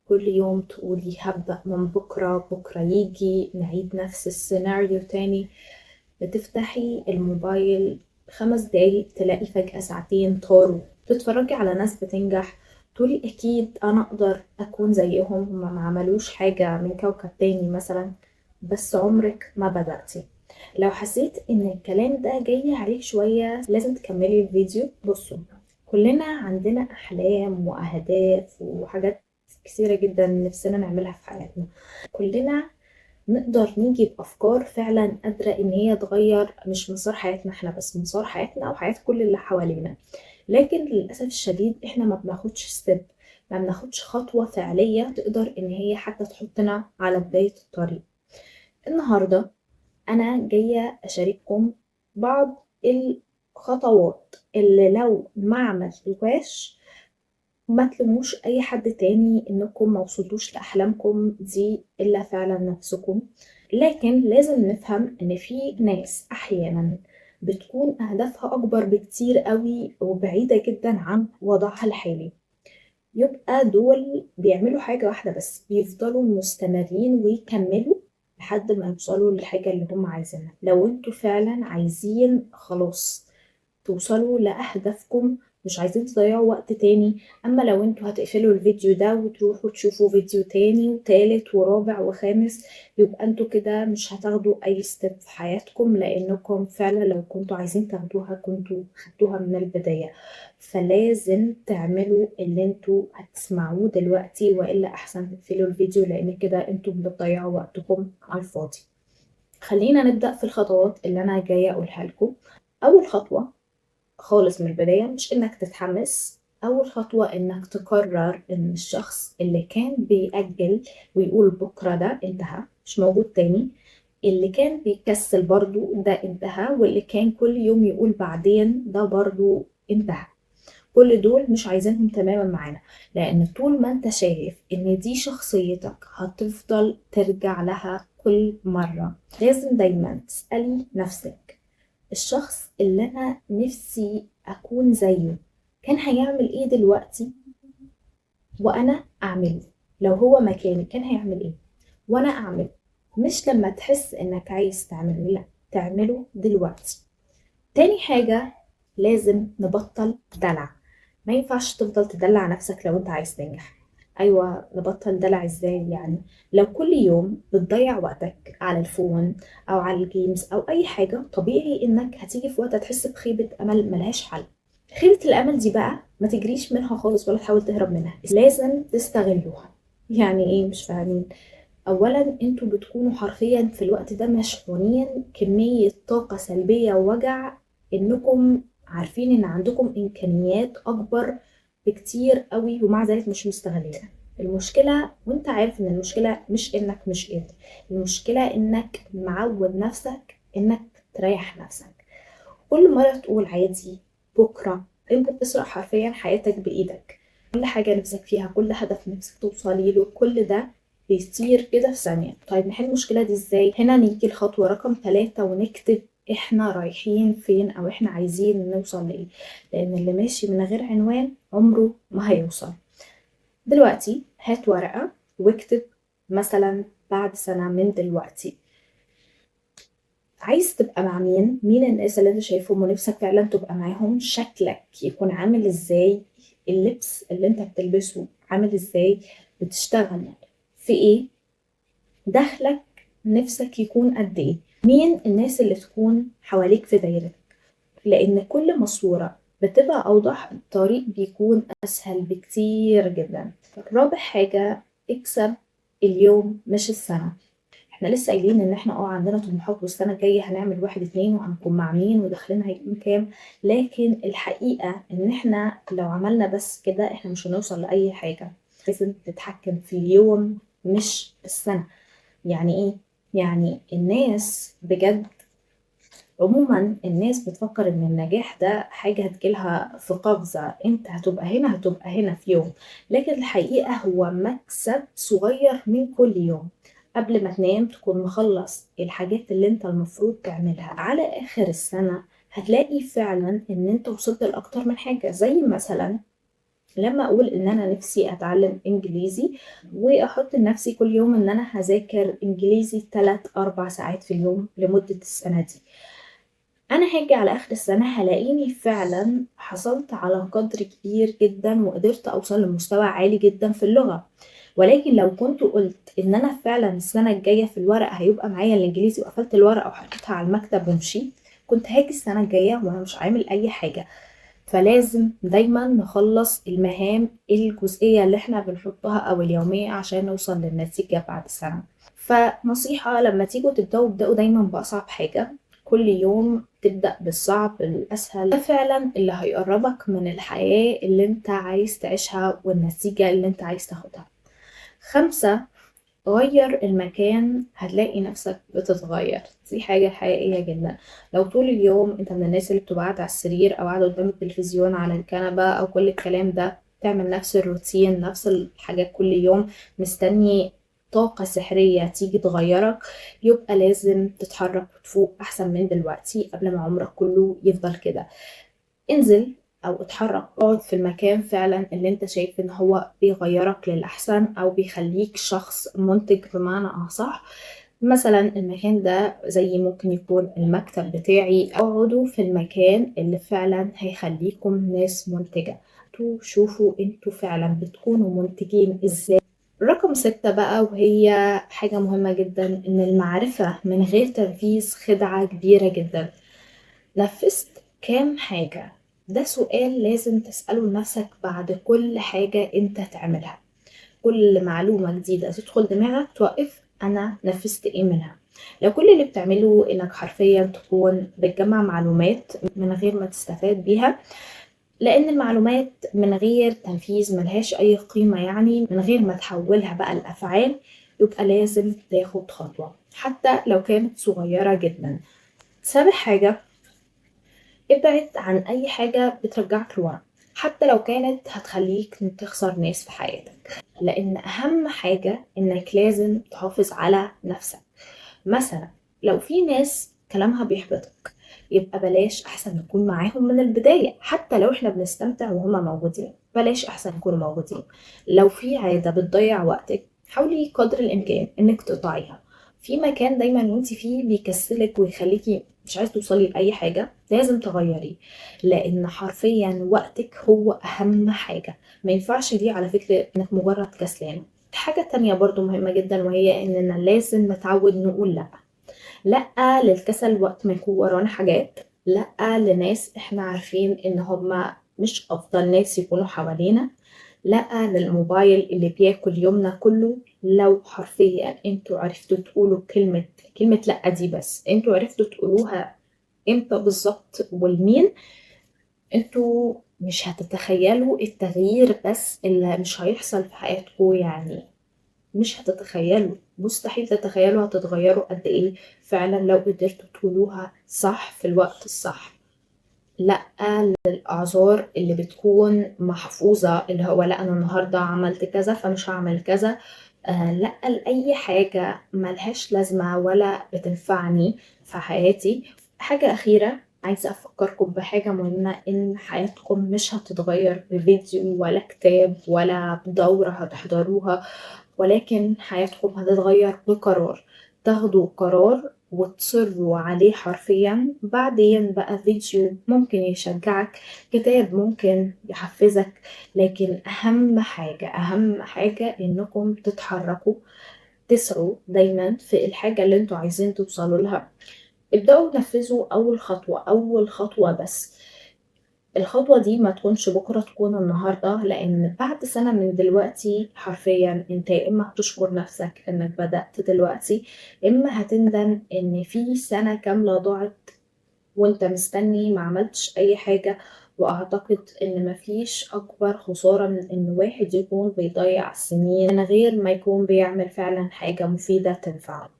كل يوم تقولي هبدأ من بكرة، بكرة يجي نعيد نفس السيناريو تاني. بتفتحي الموبايل 5 دقايق تلاقي فجأة ساعتين طاروا. تتفرجي على ناس بتنجح تقولي أكيد أنا أقدر أكون زيهم، هما ما عملوش حاجة من كوكب تاني مثلا. بس عمرك ما بدأتي. لو حسيت إن الكلام ده جاي عليك شوية لازم تكملي الفيديو. بصوا، كلنا عندنا أحلام وأهداف وحاجات كثيرة جدا نفسنا نعملها في حياتنا. كلنا نقدر نيجي بأفكار فعلا قادرة إن هي تغير مش مسار حياتنا احنا بس، مسار حياتنا أو حياة كل اللي حوالينا. لكن للأسف الشديد احنا ما بناخدش ستيب، ما بناخدش خطوة فعلية تقدر إن هي حتى تحطنا على بداية الطريق. النهاردة أنا جاية أشارككم بعض الخطوات اللي لو ما عملتوهاش ما تلوموش اي حد تاني انكم ما وصلتوش لاحلامكم دي الا فعلا نفسكم. لكن لازم نفهم ان في ناس احيانا بتكون اهدافها اكبر بكتير قوي وبعيدة جدا عن وضعها الحالي. يبقى دول بيعملوا حاجة واحدة بس، بيفضلوا مستمرين ويكملوا لحد ما يوصلوا للحاجة اللي هم عايزينها. لو انتوا فعلا عايزين خلاص توصلوا لأهدافكم، مش عايزين تضيعوا وقت تاني. أما لو انتوا هتقفلوا الفيديو ده وتروحوا تشوفوا فيديو تاني وتالت ورابع وخامس، يبقى انتوا كده مش هتاخدوا أي ستيب في حياتكم، لأنكم فعلا لو كنتوا عايزين تاخدوها كنتوا خدتوها من البداية. فلازم تعملوا اللي انتوا هتسمعوه دلوقتي، وإلا أحسن تقفلوا الفيديو لأن كده انتوا بتضيعوا وقتكم على الفاضي. خلينا نبدأ في الخطوات اللي أنا جاية أقولها لكم. أول خطوة خالص من البداية مش إنك تتحمس. أول خطوة إنك تقرر إن الشخص اللي كان بيأجل ويقول بكرة ده انتهى، مش موجود تاني. اللي كان بيكسل برضو ده انتهى، واللي كان كل يوم يقول بعدين ده برضو انتهى. كل دول مش عايزينهم تماما معانا، لأن طول ما انت شايف إن دي شخصيتك هتفضل ترجع لها كل مرة. لازم دايما تسألي نفسك، الشخص اللي أنا نفسي أكون زيه كان هيعمل إيه دلوقتي وأنا أعمله؟ لو هو مكاني كان هيعمل إيه وأنا أعمله؟ مش لما تحس إنك عايز تعمله، لا، تعمله دلوقتي. تاني حاجة، لازم نبطل دلع. ما ينفعش تفضل تدلع نفسك لو انت عايز تنجح. ايوه، نبطل دلع ازاي يعني؟ لو كل يوم بتضيع وقتك على الفون او على الجيمز او اي حاجة، طبيعي انك هتيجي في وقت تحس بخيبة امل ملهاش حل. خيبة الامل دي بقى ما تجريش منها خالص ولا تحاول تهرب منها، لازم تستغلوها. يعني ايه؟ مش فاهمين؟ اولا انتوا بتكونوا حرفيا في الوقت ده مشحونين كمية طاقة سلبية ووجع، انكم عارفين ان عندكم امكانيات اكبر بكتير قوي ومع ذلك مش مستغلينها. المشكلة، وانت عارف ان المشكلة مش انك مش قادر، المشكلة انك معود نفسك انك تريح نفسك. كل مرة تقول عادي بكرة، انت بتسرق حرفيا حياتك بايدك. كل حاجة نفسك فيها، كل هدف نفسك توصلي له، كل ده بيصير كده في ثانية. طيب نحل المشكلة دي ازاي؟ هنا نيجي الخطوة رقم 3 ونكتب احنا رايحين فين او احنا عايزين نوصل لايه، لان اللي ماشي من غير عنوان عمره ما هيوصل. دلوقتي هات ورقة واكتب مثلا بعد سنة من دلوقتي عايز تبقى مع مين، مين الناس اللي انت شايفهم ونفسك فعلا تبقى معاهم، شكلك يكون عامل ازاي، اللبس اللي انت بتلبسه عامل ازاي، بتشتغل في ايه، دخلك نفسك يكون قد ايه، مين الناس اللي تكون حواليك في دايرتك. لان كل ما الصورة بتبقى اوضح الطريق بيكون اسهل بكتير جدا. رابع حاجة، اكسب اليوم مش السنة. احنا لسه قايلين ان احنا عندنا طموحات والسنة الجاية هنعمل واحد اتنين وهنكون مع مين ودخلنا هيكون كام. لكن الحقيقة ان احنا لو عملنا بس كده احنا مش هنوصل لأي حاجة. لازم تتحكم في اليوم مش السنة. يعني ايه؟ يعني الناس بجد، عموما الناس بتفكر ان النجاح ده حاجة هتجيلها في قفزة، انت هتبقى هنا هتبقى هنا في يوم. لكن الحقيقة هو مكسب صغير من كل يوم. قبل ما تنام تكون مخلص الحاجات اللي انت المفروض تعملها، على اخر السنة هتلاقي فعلا ان انت وصلت لأكتر من حاجة. زي مثلا لما اقول ان انا نفسي اتعلم انجليزي واحط لنفسي كل يوم ان انا هذاكر انجليزي 3-4 ساعات في اليوم لمدة السنة دي، انا هاجي على اخر السنة هلاقيني فعلا حصلت على قدر كبير جدا وقدرت اوصل لمستوى عالي جدا في اللغة. ولكن لو كنت قلت ان انا فعلا السنة الجاية في الورق هيبقى معايا الانجليزي وقفلت الورقة وحطيتها على المكتب ومشيت، كنت هاجي السنة الجاية وانا مش عامل اي حاجة. فلازم دايما نخلص المهام الجزئية اللي احنا بنحطها او اليومية عشان نوصل للنتيجة بعد سنة. فنصيحة لما تيجوا تبدأوا ابدأوا دايما بأصعب حاجة، كل يوم تبدأ بالصعب الأسهل، ده فعلا اللي هيقربك من الحياة اللي انت عايز تعيشها والنتيجة اللي انت عايز تاخدها. 5، غير المكان هتلاقي نفسك بتتغير، دي حاجة حقيقية جدا. لو طول اليوم انت من الناس اللي بتبقى قاعدة على السرير او قاعدة قدام التلفزيون على الكنبة او كل الكلام ده، تعمل نفس الروتين نفس الحاجات كل يوم مستني طاقة سحرية تيجي تغيرك، يبقى لازم تتحرك وتفوق احسن من دلوقتي قبل ما عمرك كله يفضل كده. انزل او اتحرك، اقعد في المكان فعلا اللي انت شايف ان هو بيغيرك للأحسن او بيخليك شخص منتج بمعنى اصح. مثلا المكان ده زي ممكن يكون المكتب بتاعي، اقعدوا في المكان اللي فعلا هيخليكم ناس منتجة. انتوا شوفوا انتوا فعلا بتكونوا منتجين ازاي. رقم 6 بقى، وهي حاجة مهمة جدا، ان المعرفة من غير تنفيذ خدعة كبيرة جدا. نفذت كام حاجة؟ ده سؤال لازم تسأله لنفسك بعد كل حاجة انت تعملها. كل معلومة جديدة تدخل دماغك توقف، انا نفذت ايه منها. لو كل اللي بتعمله انك حرفيا تكون بتجمع معلومات من غير ما تستفاد بيها، لان المعلومات من غير تنفيذ ملهاش اي قيمة، يعني من غير ما تحولها بقى لأفعال، يبقى لازم تاخد خطوة حتى لو كانت صغيرة جدا. سابع حاجة، ابعد عن اي حاجة بترجعك لورا حتى لو كانت هتخليك تخسر ناس في حياتك، لان اهم حاجة انك لازم تحافظ على نفسك. مثلا لو في ناس كلامها بيحبطك، يبقى بلاش، احسن نكون معاهم من البداية حتى لو احنا بنستمتع وهما موجودين، بلاش احسن يكونوا موجودين. لو في عادة بتضيع وقتك، حاولي قدر الامكان انك تقطعيها. في مكان دايما وانت فيه بيكسلك ويخليكي مش عايز توصلي لأي حاجة، لازم تغيري، لان حرفيا وقتك هو اهم حاجة. ما ينفعش دي على فكرة انك مجرد كسلان. حاجة تانية برضو مهمة جدا، وهي اننا لازم نتعود نقول لا. لا للكسل وقت ما يكون ورانا حاجات، لا لناس احنا عارفين ان هما مش افضل ناس يكونوا حوالينا، لا للموبايل اللي بياكل يومنا كله. لو حرفيا انتوا عرفتوا تقولوا كلمة لا دي، بس انتوا عرفتوا تقولوها امتى بالظبط والمين، انتوا مش هتتخيلوا التغيير بس اللي مش هيحصل في حياتكم. يعني مش هتتخيلوا، مستحيل تتخيلوا هتتغيروا قد ايه فعلا لو قدرتوا تقولوها صح في الوقت الصح. لا للأعذار اللي بتكون محفوظة، اللي هو لا أنا النهاردة عملت كذا فمش هعمل كذا. لا لأي حاجة ملهاش لازمة ولا بتنفعني في حياتي. حاجة أخيرة، عايزة أفكركم بحاجة مهمة، إن حياتكم مش هتتغير بفيديو ولا كتاب ولا دورة هتحضروها، ولكن حياتكم هتتغير بقرار. تاخدوا قرار وتصروا عليه حرفيا، بعدين بقى فيديو ممكن يشجعك، كتاب ممكن يحفزك، لكن أهم حاجة إنكم تتحركوا، تسعوا دايما في الحاجة اللي انتوا عايزين توصلوا لها. ابدأوا تنفذوا أول خطوة بس. الخطوة دي ما تكونش بكرة، تكون النهاردة، لأن بعد سنة من دلوقتي حرفيا انت يا إما هتشكر نفسك إنك بدأت دلوقتي، إما هتندم إن في سنة كاملة ضاعت وانت مستني ما عملتش أي حاجة. وأعتقد إن مفيش أكبر خسارة من إن واحد يكون بيضيع سنين من غير ما يكون بيعمل فعلا حاجة مفيدة تنفعه.